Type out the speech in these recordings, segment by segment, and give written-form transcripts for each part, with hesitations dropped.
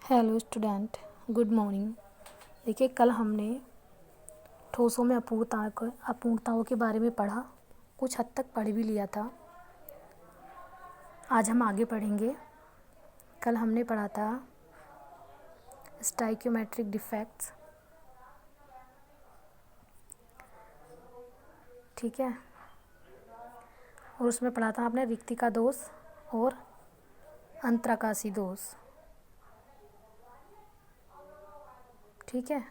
Hello student, good morning. देखिए, कल हमने ठोसों में अपूर्णताओं के बारे में पढ़ा, कुछ हद तक पढ़ भी लिया था। आज हम आगे पढ़ेंगे। कल हमने पढ़ा था स्टाइक्योमेट्रिक डिफेक्ट्स, ठीक है। और उसमें पढ़ा था आपने रिक्तिका दोष और अंतराकाशी दोष, ठीक है।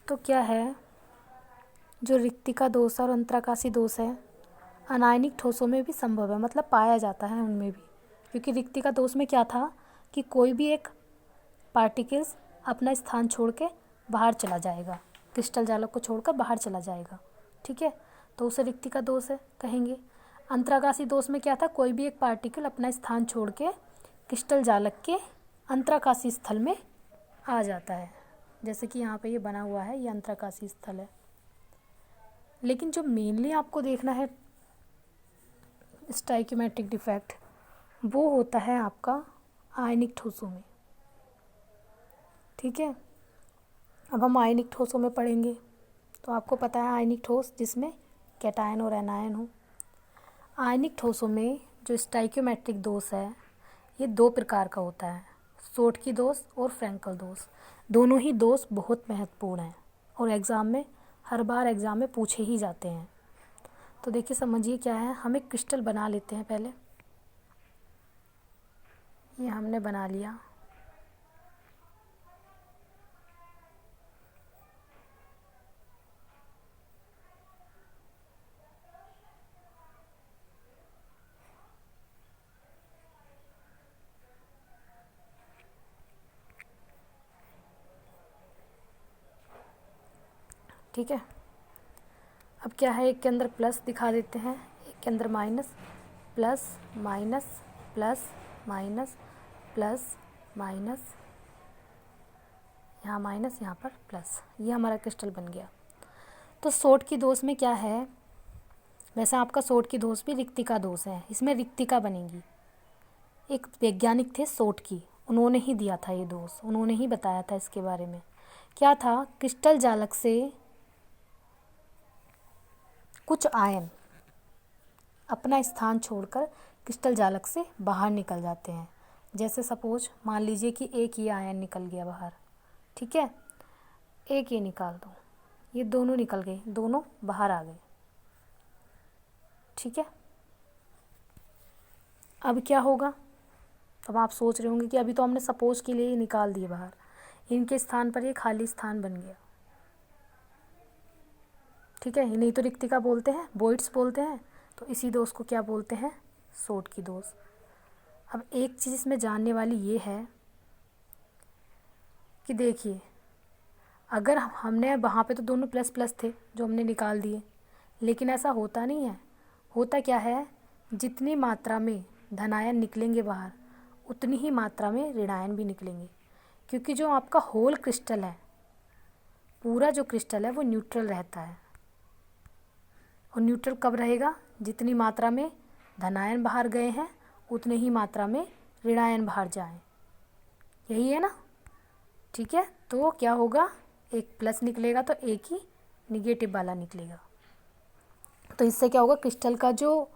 तो क्या है, जो रिक्तिका दोष और अंतराकाशी दोष है अनायनिक ठोसों में भी संभव है, मतलब पाया जाता है उनमें भी। क्योंकि रिक्तिका दोष में क्या था कि कोई भी एक पार्टिकल्स अपना स्थान छोड़ के बाहर चला जाएगा, क्रिस्टल जालक को छोड़कर बाहर चला जाएगा, ठीक है। तो उसे रिक्तिका दोष है कहेंगे। अंतराकाशी दोष में क्या था, कोई भी एक पार्टिकल अपना स्थान छोड़ के क्रिस्टल जालक के अंतराकाशी स्थल में आ जाता है। जैसे कि यहाँ पे ये बना हुआ है, ये अंतराकाशी स्थल है। लेकिन जो मेनली आपको देखना है स्टाइक्योमेट्रिक डिफेक्ट, वो होता है आपका आयनिक ठोसों में, ठीक है। अब हम आयनिक ठोसों में पढ़ेंगे। तो आपको पता है आयनिक ठोस जिसमें कैटायन और एनायन हो। आयनिक ठोसों में जो स्टाइक्योमेट्रिक दोष है ये दो प्रकार का होता है, शोटकी दोष और फ्रैंकल दोष। दोनों ही दोष बहुत महत्वपूर्ण हैं और हर बार एग्ज़ाम में पूछे ही जाते हैं। तो देखिए, समझिए क्या है। हम एक क्रिस्टल बना लेते हैं। पहले ये हमने बना लिया, ठीक है। अब क्या है, एक के अंदर प्लस दिखा देते हैं, एक के अंदर minus, plus minus plus minus plus minus, यहाँ माइनस यहाँ पर प्लस, ये हमारा क्रिस्टल बन गया। तो शोटकी दोष में क्या है, वैसे आपका शोटकी दोष भी रिक्तिका दोष है, इसमें रिक्तिका बनेगी। एक वैज्ञानिक थे शोटकी, उन्होंने ही दिया था ये दोष, उन्होंने ही बताया था इसके बारे में। क्या था, क्रिस्टल जालक से कुछ आयन अपना स्थान छोड़कर क्रिस्टल जालक से बाहर निकल जाते हैं। जैसे सपोज मान लीजिए कि एक ये आयन निकल गया बाहर, ठीक है। एक ये निकाल दो, ये दोनों निकल गए, दोनों बाहर आ गए, ठीक है। अब क्या होगा, अब आप सोच रहे होंगे कि अभी तो हमने सपोज के लिए ही निकाल दिए बाहर, इनके स्थान पर ये खाली स्थान बन गया, ठीक है। नहीं तो रिक्तिका बोलते हैं, वॉइड्स बोलते हैं। तो इसी दोष को क्या बोलते हैं, शोटकी दोष। अब एक चीज़ इसमें जानने वाली ये है कि देखिए, अगर हमने वहाँ पे तो दोनों प्लस प्लस थे जो हमने निकाल दिए, लेकिन ऐसा होता नहीं है। होता क्या है, जितनी मात्रा में धनायन निकलेंगे बाहर उतनी ही मात्रा में ऋणायन भी निकलेंगे। क्योंकि जो आपका होल क्रिस्टल है, पूरा जो क्रिस्टल है वो न्यूट्रल रहता है। और न्यूट्रल कब रहेगा, जितनी मात्रा में धनायन बाहर गए हैं उतने ही मात्रा में ऋणायन बाहर जाएं, यही है ना, ठीक है। तो क्या होगा, एक प्लस निकलेगा तो एक ही निगेटिव वाला निकलेगा। तो इससे क्या होगा, क्रिस्टल का जो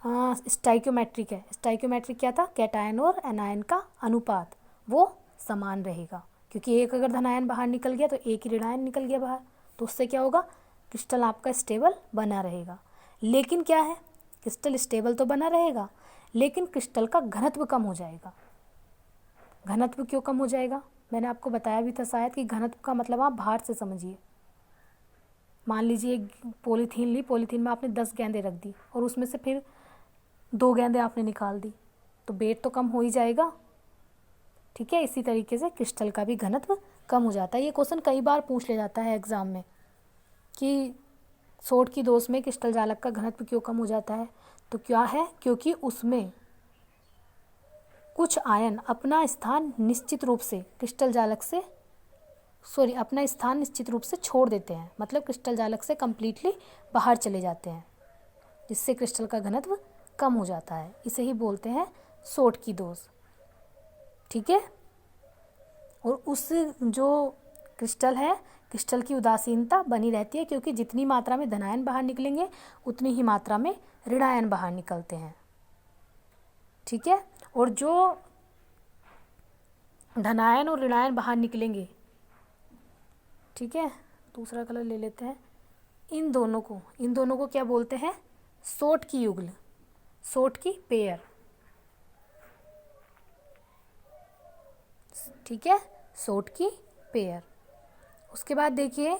स्टाइक्योमेट्रिक है, स्टाइक्योमेट्रिक क्या था, कैटायन और एनायन का अनुपात वो समान रहेगा। क्योंकि एक अगर धनायन बाहर निकल गया तो एक ही ऋणायन निकल गया बाहर, तो उससे क्या होगा, क्रिस्टल आपका स्टेबल बना रहेगा। लेकिन क्या है, क्रिस्टल स्टेबल तो बना रहेगा, लेकिन क्रिस्टल का घनत्व कम हो जाएगा। घनत्व क्यों कम हो जाएगा, मैंने आपको बताया भी था शायद कि घनत्व का मतलब आप बाहर से समझिए। मान लीजिए एक पॉलीथीन ली, पॉलीथीन में आपने 10 गेंदें रख दी और उसमें से फिर 2 गेंदें आपने निकाल दी, तो वेट तो कम हो ही जाएगा, ठीक है। इसी तरीके से क्रिस्टल का भी घनत्व कम हो जाता है। ये क्वेश्चन कई बार पूछ ले जाता है एग्ज़ाम में कि शोटकी दोष में क्रिस्टल जालक का घनत्व क्यों कम हो जाता है। तो क्या है, क्योंकि उसमें कुछ आयन अपना स्थान निश्चित रूप से अपना स्थान निश्चित रूप से छोड़ देते हैं, मतलब क्रिस्टल जालक से कम्प्लीटली बाहर चले जाते हैं, जिससे क्रिस्टल का घनत्व कम हो जाता है। इसे ही बोलते हैं शोटकी दोष। ठीक है। और उस जो क्रिस्टल है, क्रिस्टल की उदासीनता बनी रहती है, क्योंकि जितनी मात्रा में धनायन बाहर निकलेंगे उतनी ही मात्रा में ऋणायन बाहर निकलते हैं। ठीक है। और जो धनायन और ऋणायन बाहर निकलेंगे, ठीक है, दूसरा कलर ले लेते हैं, इन दोनों को क्या बोलते हैं? सोट की युगल, सोट की पेयर। ठीक है, सोट की पेयर। उसके बाद देखिए,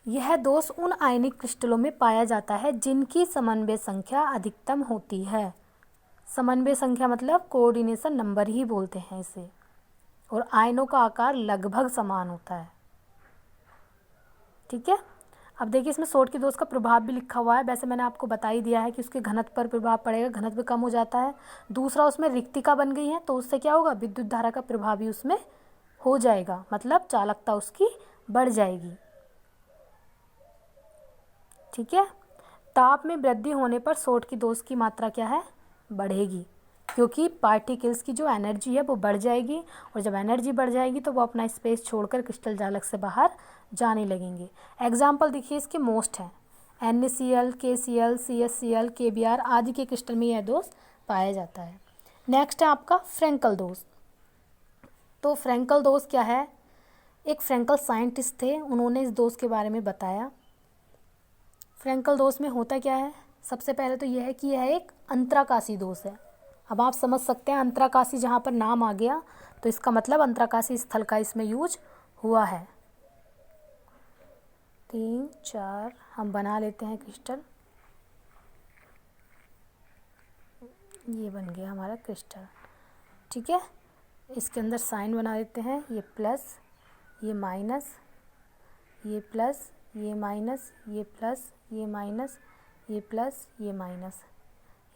यह दोष उन आयनिक क्रिस्टलों में पाया जाता है जिनकी समन्वय संख्या अधिकतम होती है। समन्वय संख्या मतलब कोऑर्डिनेशन नंबर ही बोलते हैं इसे। और आयनों का आकार लगभग समान होता है। ठीक है। अब देखिए, इसमें सोट की दोष का प्रभाव भी लिखा हुआ है। वैसे मैंने आपको बता ही दिया है कि उसके घनत्व पर प्रभाव पड़ेगा, घनत्व कम हो जाता है। दूसरा, उसमें रिक्तिका बन गई है, तो उससे क्या होगा? विद्युत धारा का प्रभाव भी उसमें हो जाएगा, मतलब चालकता उसकी बढ़ जाएगी। ठीक है। ताप में वृद्धि होने पर सोट की दोष की मात्रा क्या है? बढ़ेगी, क्योंकि पार्टिकल्स की जो एनर्जी है वो बढ़ जाएगी। और जब एनर्जी बढ़ जाएगी तो वो अपना स्पेस छोड़कर क्रिस्टल जालक से बाहर जाने लगेंगे। एग्जाम्पल देखिए इसके मोस्ट हैं, NaCl, KCl, CsCl, KBr आदि के क्रिस्टल में यह दोष पाया जाता है। नेक्स्ट है आपका फ्रैंकल दोष। तो फ्रैंकल दोष क्या है? एक फ्रैंकल साइंटिस्ट थे, उन्होंने इस दोष के बारे में बताया। फ्रैंकल दोष में होता क्या है? सबसे पहले तो यह है कि यह एक अंतराकाशी दोष है। अब आप समझ सकते हैं, अंतराकाशी जहाँ पर नाम आ गया तो इसका मतलब अंतराकाशी स्थल का इसमें यूज हुआ है। 3 4 हम बना लेते हैं क्रिस्टल। ये बन गया हमारा क्रिस्टल। ठीक है। इसके अंदर साइन बना देते हैं, ये प्लस, ये माइनस, ये प्लस, ये माइनस, ये प्लस, ये माइनस, ये प्लस, ये माइनस,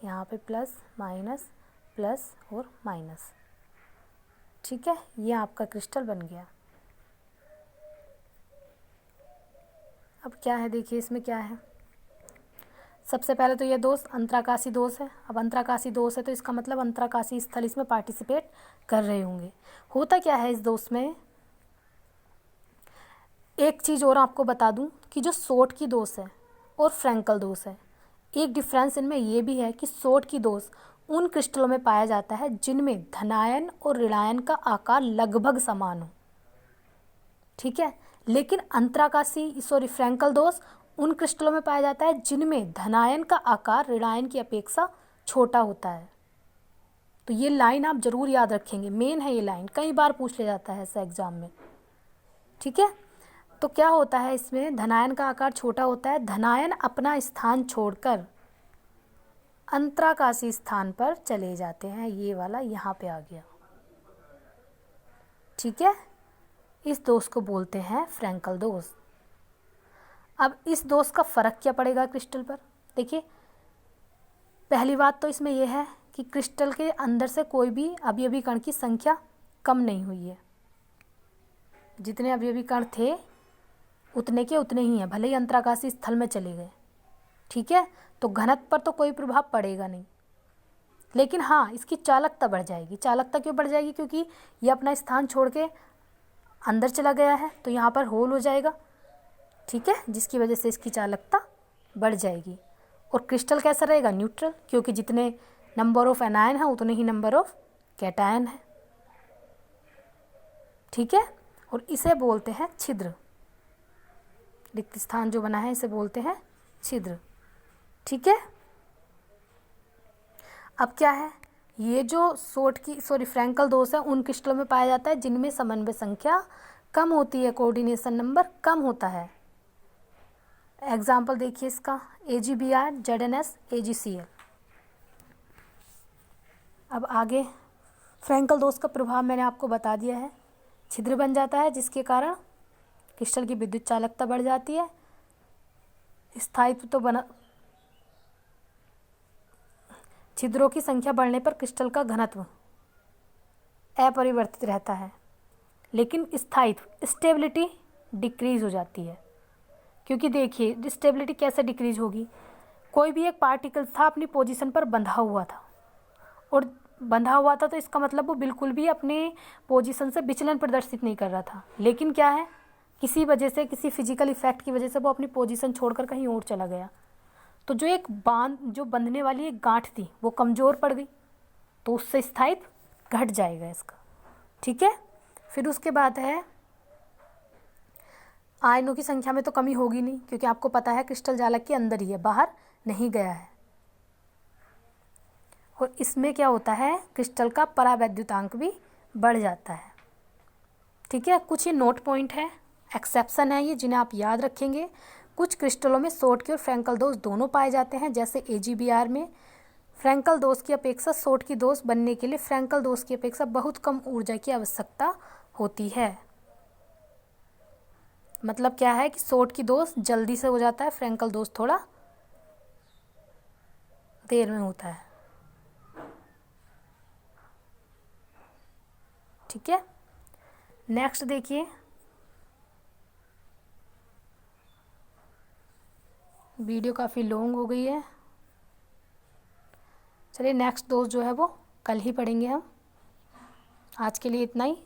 यहाँ पे प्लस माइनस प्लस और माइनस। ठीक है, ये आपका क्रिस्टल बन गया। अब क्या है, देखिए इसमें क्या है। सबसे पहले तो ये दोष अंतराकाशी दोष है। अब अंतराकाशी दोष है तो इसका मतलब अंतराकाशी स्थल इसमें पार्टिसिपेट कर रहे होंगे। होता क्या है इस दोष में, एक चीज़ और आपको बता दूं कि जो सोट की दोष है और फ्रैंकल दोष है, एक डिफरेंस इनमें ये भी है कि सोट की दोष उन क्रिस्टलों में पाया जाता है जिनमें धनायन और ऋणायन का आकार लगभग समान हो। ठीक है। लेकिन फ्रैंकल दोष उन क्रिस्टलों में पाया जाता है जिनमें धनायन का आकार ऋणायन की अपेक्षा छोटा होता है। तो ये लाइन आप जरूर याद रखेंगे, मेन है ये लाइन, कई बार पूछ ले जाता है ऐसा एग्जाम में। ठीक है। तो क्या होता है इसमें, धनायन का आकार छोटा होता है, धनायन अपना स्थान छोड़कर अंतराकाशी स्थान पर चले जाते हैं। ये वाला यहाँ पे आ गया। ठीक है। इस दोष को बोलते हैं फ्रैंकल दोष। अब इस दोष का फर्क क्या पड़ेगा क्रिस्टल पर? देखिए, पहली बात तो इसमें यह है कि क्रिस्टल के अंदर से कोई भी अवयवी कण की संख्या कम नहीं हुई है। जितने अवयवी कण थे उतने के उतने ही हैं, भले ही अंतराकाशी स्थल में चले गए। ठीक है। तो घनत्व पर तो कोई प्रभाव पड़ेगा नहीं, लेकिन हाँ इसकी चालकता बढ़ जाएगी। चालकता क्यों बढ़ जाएगी? क्योंकि ये अपना स्थान छोड़ के अंदर चला गया है, तो यहाँ पर होल हो जाएगा। ठीक है, जिसकी वजह से इसकी चालकता बढ़ जाएगी। और क्रिस्टल कैसा रहेगा? न्यूट्रल, क्योंकि जितने नंबर ऑफ एनायन है उतने ही नंबर ऑफ कैटायन है। ठीक है। और इसे बोलते हैं छिद्र। रिक्त स्थान जो बना है इसे बोलते हैं छिद्र। ठीक है। अब क्या है, ये जो फ्रैंकल दोष है उन क्रिस्टलों में पाया जाता है जिनमें समन्वय संख्या कम होती है, कोऑर्डिनेशन नंबर कम होता है। एग्जाम्पल देखिए इसका, AgBr, ZnS, AgCl। अब आगे फ्रैंकल दोष का प्रभाव मैंने आपको बता दिया है। छिद्र बन जाता है जिसके कारण क्रिस्टल की विद्युत चालकता बढ़ जाती है। स्थायित्व तो बना, छिद्रों की संख्या बढ़ने पर क्रिस्टल का घनत्व अपरिवर्तित रहता है, लेकिन स्थायित्व स्टेबिलिटी डिक्रीज हो जाती है। क्योंकि देखिए स्टेबिलिटी कैसे डिक्रीज होगी, कोई भी एक पार्टिकल था अपनी पोजीशन पर बंधा हुआ था और बंधा हुआ था तो इसका मतलब वो बिल्कुल भी अपने पोजीशन से विचलन प्रदर्शित नहीं कर रहा था, लेकिन क्या है, किसी वजह से, किसी फिजिकल इफेक्ट की वजह से वो अपनी पोजीशन छोड़कर कहीं और चला गया। तो जो बंधने वाली एक गांठ थी वो कमज़ोर पड़ गई, तो उससे स्थायित्व घट जाएगा इसका। ठीक है। फिर उसके बाद है आयनों की संख्या में तो कमी होगी नहीं, क्योंकि आपको पता है क्रिस्टल जालक के अंदर ही है, बाहर नहीं गया है। और इसमें क्या होता है, क्रिस्टल का परावैद्युतांक भी बढ़ जाता है। ठीक है। कुछ ये नोट पॉइंट है, एक्सेप्शन है ये, जिन्हें आप याद रखेंगे। कुछ क्रिस्टलों में शॉर्ट की और फ्रैंकल दोष दोनों पाए जाते हैं, जैसे AgBr में फ्रैंकल दोष की अपेक्षा शॉर्ट की दोष बनने के लिए फ्रैंकल दोष की अपेक्षा बहुत कम ऊर्जा की आवश्यकता होती है। मतलब क्या है कि शॉर्ट की दोष जल्दी से हो जाता है, फ्रैंकल दोष थोड़ा देर में होता है। ठीक है। नेक्स्ट देखिए, वीडियो काफ़ी लॉन्ग हो गई है। चलिए नेक्स्ट दोष जो है वो कल ही पढ़ेंगे हम। आज के लिए इतना ही।